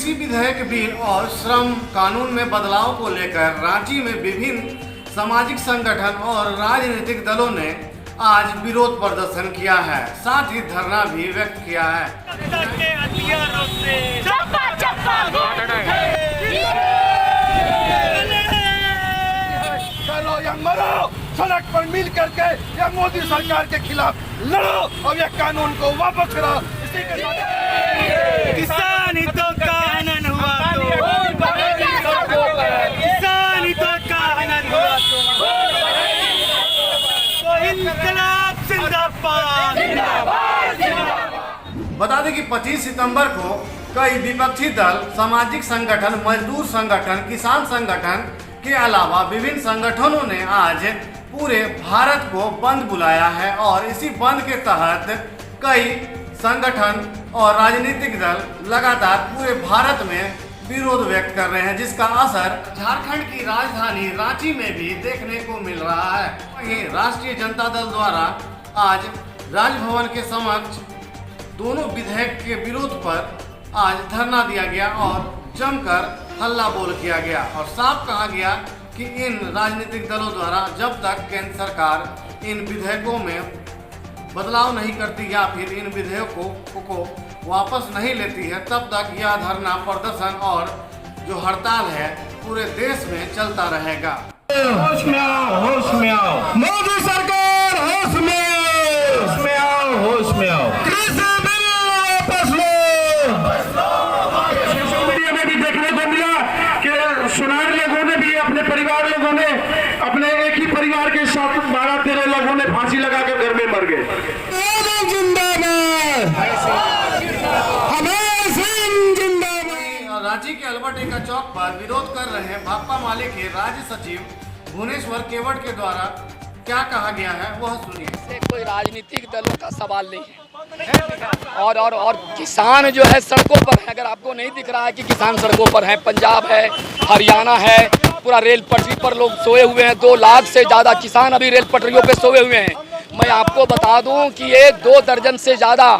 कृषि विधेयक बिल और श्रम कानून में बदलाव को लेकर रांची में विभिन्न सामाजिक संगठन और राजनीतिक दलों ने आज विरोध प्रदर्शन किया है, साथ ही धरना भी व्यक्त किया है। चलो या मरो, सड़क पर मिल करके या मोदी सरकार के खिलाफ लड़ो और ये कानून को वापस करो। इसी के किसान हितों का हनन हुआ किसान हितों का हनन हुआ तो इनकलाब जिंदाबाद। बता दें कि 25 सितंबर को कई विपक्षी दल, सामाजिक संगठन, मजदूर संगठन, किसान संगठन के अलावा विभिन्न संगठनों ने आज पूरे भारत को बंद बुलाया है और इसी बंद के तहत कई संगठन और राजनीतिक दल लगातार पूरे भारत में विरोध व्यक्त कर रहे हैं, जिसका असर झारखंड की राजधानी रांची में भी देखने को मिल रहा है। वहीं राष्ट्रीय जनता दल द्वारा आज राजभवन के समक्ष दोनों विधेयक के विरोध पर आज धरना दिया गया और जमकर हल्ला बोल किया गया और साफ कहा गया कि इन राजनीतिक दलों द्वारा जब तक केंद्र सरकार इन विधेयकों में बदलाव नहीं करती या फिर इन विधेयकों को वापस नहीं लेती है, तब तक यह धरना प्रदर्शन और जो हड़ताल है पूरे देश में चलता रहेगा। होश में आओ, होश में आओ, मोदी सरकार होश में आओ, होश में आओ, होश में आओ। कृषि बिल वापस लो। सोशल मीडिया में भी देखने को मिला कि सुनार लोगों ने भी, अपने परिवार लोगों ने, अपने एक ही परिवार के साथ 12-13 लोगों ने फांसी लगाकर घर में मर गए। रांची के अल्बर्ट एक्का चौक पर विरोध कर रहे भाकपा माले के राज्य सचिव भुवनेश्वर केवट के द्वारा क्या कहा गया है वह सुनिए। कोई राजनीतिक दलों का सवाल नहीं है और किसान जो है सड़कों पर है। अगर आपको नहीं दिख रहा है कि किसान सड़कों पर है, पंजाब है, हरियाणा है, पूरा रेल पटरी पर लोग सोए हुए हैं। 2 लाख से ज़्यादा किसान अभी रेल पटरियों पे सोए हुए हैं। मैं आपको बता दूं कि ये 2 दर्जन से ज़्यादा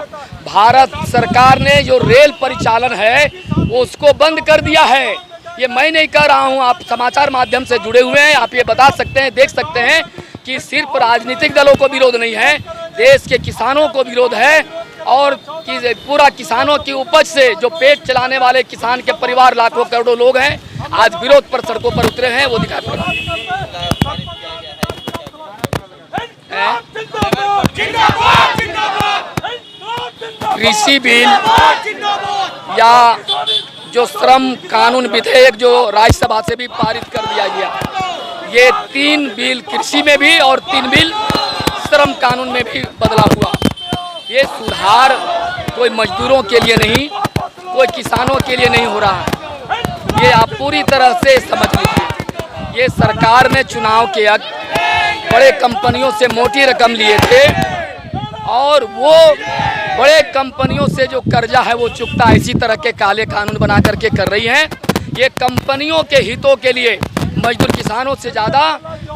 भारत सरकार ने जो रेल परिचालन है उसको बंद कर दिया है। ये मैं नहीं कह रहा हूँ, आप समाचार माध्यम से जुड़े हुए हैं, आप ये बता सकते हैं, देख सकते हैं कि सिर्फ राजनीतिक दलों को विरोध नहीं है, देश के किसानों को विरोध है और कि पूरा किसानों की उपज से जो पेट चलाने वाले किसान के परिवार लाखों करोड़ों लोग हैं आज विरोध पर सड़कों पर उतरे हैं। वो दिखाई पड़ रहा कृषि बिल या जो श्रम कानून विधेयक जो राज्यसभा से भी पारित कर दिया गया, ये 3 बिल कृषि में भी और 3 बिल श्रम कानून में भी बदलाव हुआ। ये सुधार कोई मजदूरों के लिए नहीं, कोई किसानों के लिए नहीं हो रहा है। ये आप पूरी तरह से समझ लीजिए, ये सरकार ने चुनाव के वक्त बड़े कंपनियों से मोटी रकम लिए थे और वो बड़े कंपनियों से जो कर्जा है वो चुकता इसी तरह के काले कानून बना करके कर रही हैं। ये कंपनियों के हितों के लिए मजदूर किसानों से ज़्यादा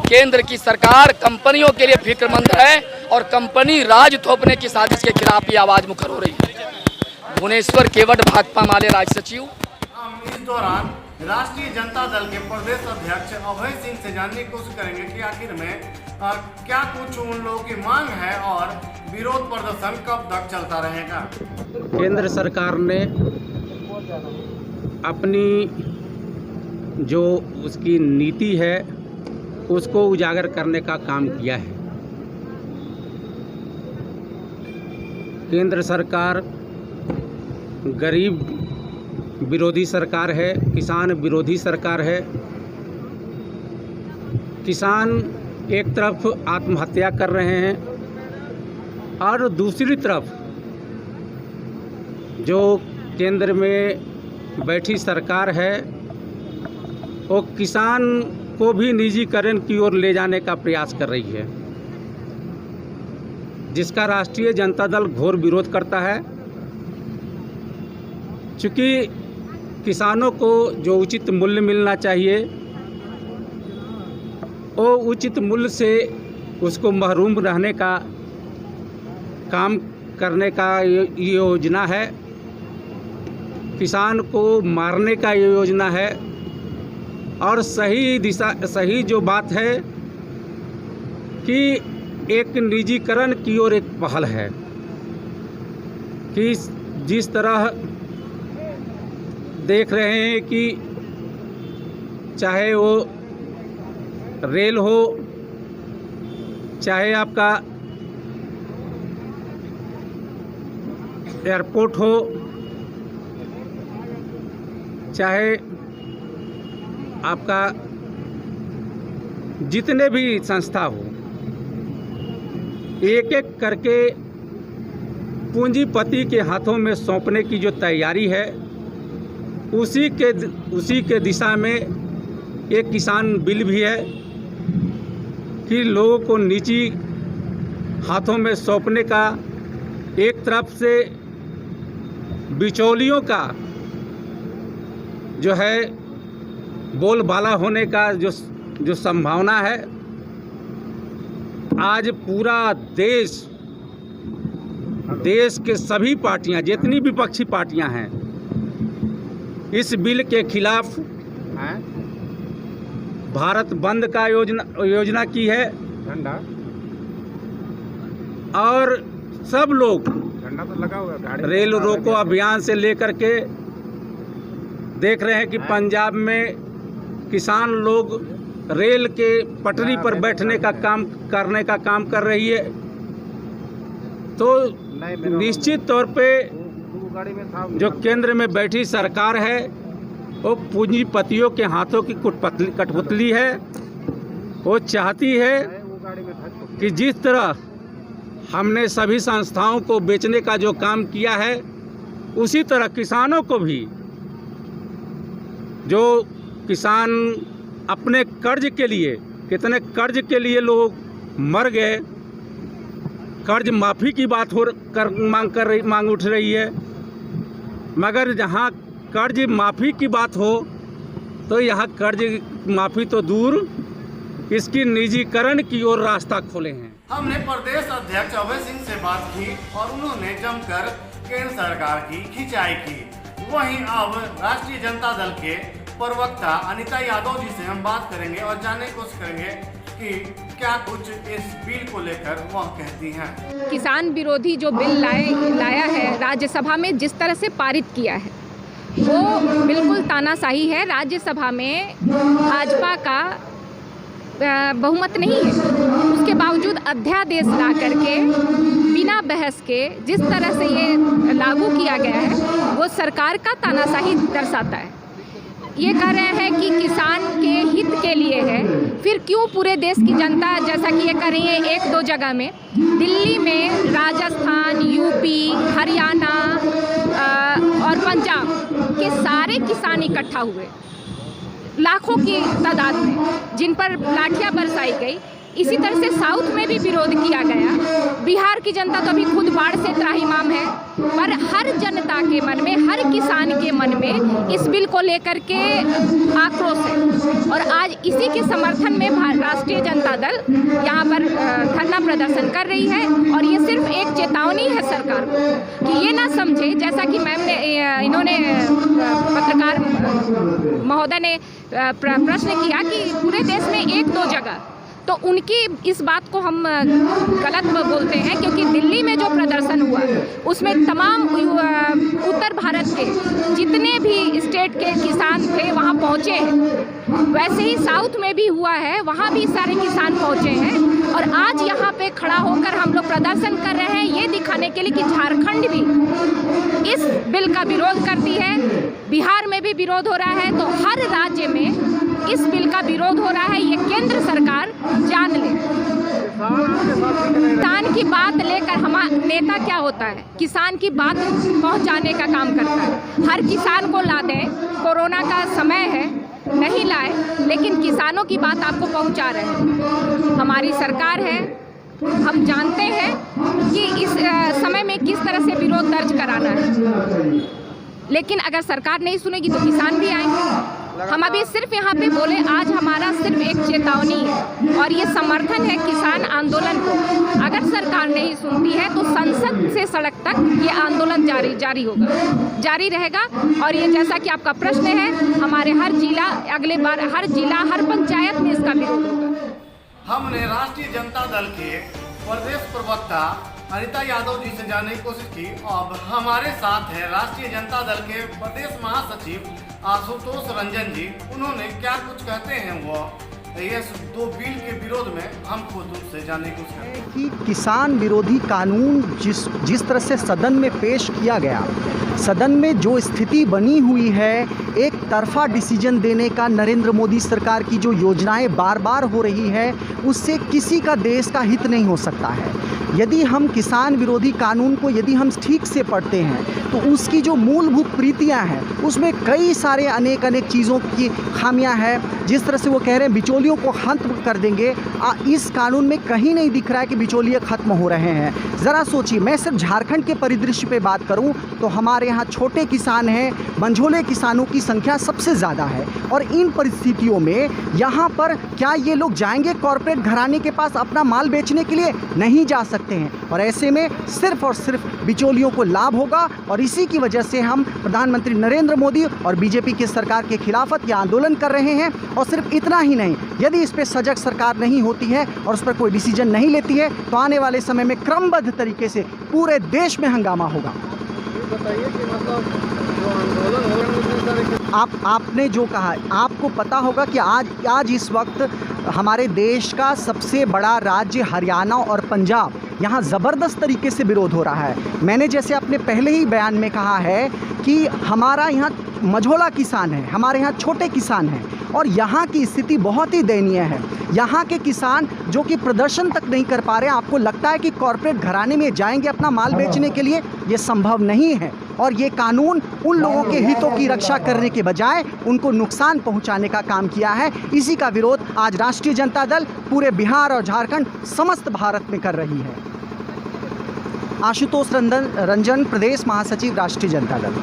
केंद्र की सरकार कंपनियों के लिए फिक्रमंद है और कंपनी राज थोपने की साजिश के खिलाफ ये आवाज़ मुखर हो रही है। भुवनेश्वर केवट, भाकपा माले राज्य सचिव। हम इस दौरान राष्ट्रीय जनता दल के प्रदेश अध्यक्ष अभय सिंह से जानने की कोशिश करेंगे कि आखिर में क्या कुछ उन लोगों की मांग है और विरोध प्रदर्शन कब तक चलता रहेगा। केंद्र सरकार ने अपनी जो उसकी नीति है उसको उजागर करने का काम किया है। केंद्र सरकार गरीब विरोधी सरकार है, किसान विरोधी सरकार है। किसान एक तरफ आत्महत्या कर रहे हैं और दूसरी तरफ जो केंद्र में बैठी सरकार है वो किसान को भी निजीकरण की ओर ले जाने का प्रयास कर रही है, जिसका राष्ट्रीय जनता दल घोर विरोध करता है। चूँकि किसानों को जो उचित मूल्य मिलना चाहिए वो उचित मूल्य से उसको महरूम रहने का काम करने का ये योजना है। किसान को मारने का ये योजना है। और सही जो बात है कि एक निजीकरण की ओर एक पहल है कि जिस तरह देख रहे हैं कि चाहे वो रेल हो, चाहे आपका एयरपोर्ट हो, चाहे आपका जितने भी संस्था हो, एक एक करके पूंजीपति के हाथों में सौंपने की जो तैयारी है, उसी के दिशा में एक किसान बिल भी है कि लोगों को निजी हाथों में सौंपने का, एक तरफ से बिचौलियों का जो है बोलबाला होने का जो संभावना है। आज पूरा देश के सभी पार्टियां, जितनी विपक्षी पार्टियां हैं, इस बिल के खिलाफ भारत बंद का योजना की है। और सब लोग रेल रोको अभियान से लेकर के देख रहे हैं कि पंजाब में किसान लोग रेल के पटरी पर बैठने का काम कर रही है। तो निश्चित तौर पे जो केंद्र में बैठी सरकार है वो पूंजीपतियों के हाथों की कठपुतली है। वो चाहती है कि जिस तरह हमने सभी संस्थाओं को बेचने का जो काम किया है, उसी तरह किसानों को भी, जो किसान अपने कर्ज के लिए, कितने कर्ज के लिए लोग मर गए, कर्ज माफ़ी की बात मांग उठ रही है, मगर जहाँ कर्ज माफ़ी की बात हो तो यहाँ कर्ज माफ़ी तो दूर, इसकी निजीकरण की ओर रास्ता खोले हैं। हमने प्रदेश अध्यक्ष अभय सिंह से बात की और उन्होंने जमकर केंद्र सरकार की खिंचाई की। वहीं अब राष्ट्रीय जनता दल के प्रवक्ता अनिता यादव जी से हम बात करेंगे और जानने की कोशिश करेंगे कि क्या कुछ इस बिल को लेकर वह कहती हैं। किसान विरोधी जो बिल लाया है, राज्यसभा में जिस तरह से पारित किया है वो बिल्कुल तानाशाही है। राज्यसभा में भाजपा का बहुमत नहीं है, उसके बावजूद अध्यादेश ला करके बिना बहस के जिस तरह से ये लागू किया गया है वो सरकार का तानाशाही दर्शाता है। ये कह रहे हैं कि किसान के हित के लिए है, फिर क्यों पूरे देश की जनता, जैसा कि ये कर रही है एक दो जगह में, दिल्ली में, राजस्थान, यूपी, हरियाणा और पंजाब के सारे किसान इकट्ठा हुए लाखों की तादाद में, जिन पर लाठियां बरसाई गई। इसी तरह से साउथ में भी विरोध किया गया। बिहार की जनता तो अभी खुद बाढ़ से त्राहिमाम है, पर हर जनता के मन में, हर किसान के मन में इस बिल को लेकर के आक्रोश है। और आज इसी के समर्थन में राष्ट्रीय जनता दल यहाँ पर धरना प्रदर्शन कर रही है। और ये सिर्फ एक चेतावनी है सरकार को कि ये ना समझे, जैसा कि मैम ने, इन्होंने पत्रकार महोदय ने प्रश्न किया कि पूरे देश में एक दो जगह, तो उनकी इस बात को हम गलत बोलते हैं, क्योंकि दिल्ली में जो प्रदर्शन हुआ उसमें तमाम उत्तर भारत के जितने भी स्टेट के किसान थे वहाँ पहुँचे हैं। वैसे ही साउथ में भी हुआ है, वहाँ भी सारे किसान पहुँचे हैं। और आज यहाँ पे खड़ा होकर हम लोग प्रदर्शन कर रहे हैं ये दिखाने के लिए कि झारखंड भी इस बिल का विरोध करती है, बिहार में भी विरोध हो रहा है, तो हर राज्य में इस बिल का विरोध हो रहा है। ये केंद्र सरकार जान ले। किसान की बात लेकर हमारा नेता क्या होता है, किसान की बात पहुंचाने का काम करता है। हर किसान को ला दें, कोरोना का समय है, नहीं लाए, लेकिन किसानों की बात आपको पहुंचा रहे हैं। हमारी सरकार है, हम जानते हैं कि इस समय में किस तरह से विरोध दर्ज कराना है, लेकिन अगर सरकार नहीं सुनेगी तो किसान भी आएंगे। हम अभी सिर्फ यहाँ पे बोले, आज हमारा सिर्फ एक चेतावनी है और ये समर्थन है किसान आंदोलन को। अगर सरकार सरकार नहीं सुनती है तो संसद से सड़क तक ये आंदोलन जारी होगा, जारी रहेगा। और ये जैसा कि आपका प्रश्न है, हमारे हर जिला, अगले बार हर जिला, हर पंचायत में इसका विरोध होगा। हमने राष्ट्रीय जनता दल के प्रदेश प्रवक्ता अनिता यादव जी से जानने की कोशिश की। अब हमारे साथ है राष्ट्रीय जनता दल के प्रदेश महासचिव आशुतोष रंजन जी। उन्होंने क्या कुछ कहते हैं वो ये 2 बिल के विरोध में, हम खुद उनसे जानने की कोशिश करते हैं कि किसान विरोधी कानून जिस तरह से सदन में पेश किया गया, सदन में जो स्थिति बनी हुई है, एक तरफा डिसीजन देने का नरेंद्र मोदी सरकार की जो योजनाएं बार बार हो रही है, उससे किसी का देश का हित नहीं हो सकता है। यदि हम किसान विरोधी कानून को यदि हम ठीक से पढ़ते हैं तो उसकी जो मूलभूत प्रीतियां हैं उसमें कई सारे अनेक चीज़ों की खामियां हैं। जिस तरह से वो कह रहे हैं बिचौलियों को खत्म कर देंगे, इस कानून में कहीं नहीं दिख रहा है कि बिचौलिए खत्म हो रहे हैं। ज़रा सोचिए, मैं सिर्फ झारखंड के परिदृश्य पे बात करूं तो हमारे यहाँ छोटे किसान हैं, मंझोले किसानों की संख्या सबसे ज़्यादा है। और इन परिस्थितियों में यहाँ पर क्या ये लोग जाएंगे कॉरपोरेट घराने के पास अपना माल बेचने के लिए? नहीं जा सकते हैं। और ऐसे में सिर्फ और सिर्फ बिचौलियों को लाभ होगा। और इसी की वजह से हम प्रधानमंत्री नरेंद्र मोदी और बीजेपी की सरकार के खिलाफत यह आंदोलन कर रहे हैं। और सिर्फ इतना ही नहीं, यदि इस पर सजग सरकार नहीं होती है और उस पर कोई डिसीजन नहीं लेती है तो आने वाले समय में क्रमबद्ध तरीके से पूरे देश में हंगामा होगा। बताइए कि मतलब जो आंदोलन हो रहा है, आपने जो कहा, आपको पता होगा कि आज इस वक्त हमारे देश का सबसे बड़ा राज्य हरियाणा और पंजाब, यहाँ ज़बरदस्त तरीके से विरोध हो रहा है। मैंने जैसे अपने पहले ही बयान में कहा है कि हमारा यहाँ मझोला किसान है, हमारे यहाँ छोटे किसान हैं और यहाँ की स्थिति बहुत ही दयनीय है। यहाँ के किसान जो कि प्रदर्शन तक नहीं कर पा रहे, आपको लगता है कि कॉरपोरेट घराने में जाएंगे अपना माल बेचने के लिए? ये संभव नहीं है। और ये कानून उन लोगों के हितों की रक्षा करने के बजाय उनको नुकसान पहुंचाने का काम किया है। इसी का विरोध आज राष्ट्रीय जनता दल पूरे बिहार और झारखंड, समस्त भारत में कर रही है। आशुतोष रंजन, प्रदेश महासचिव, राष्ट्रीय जनता दल।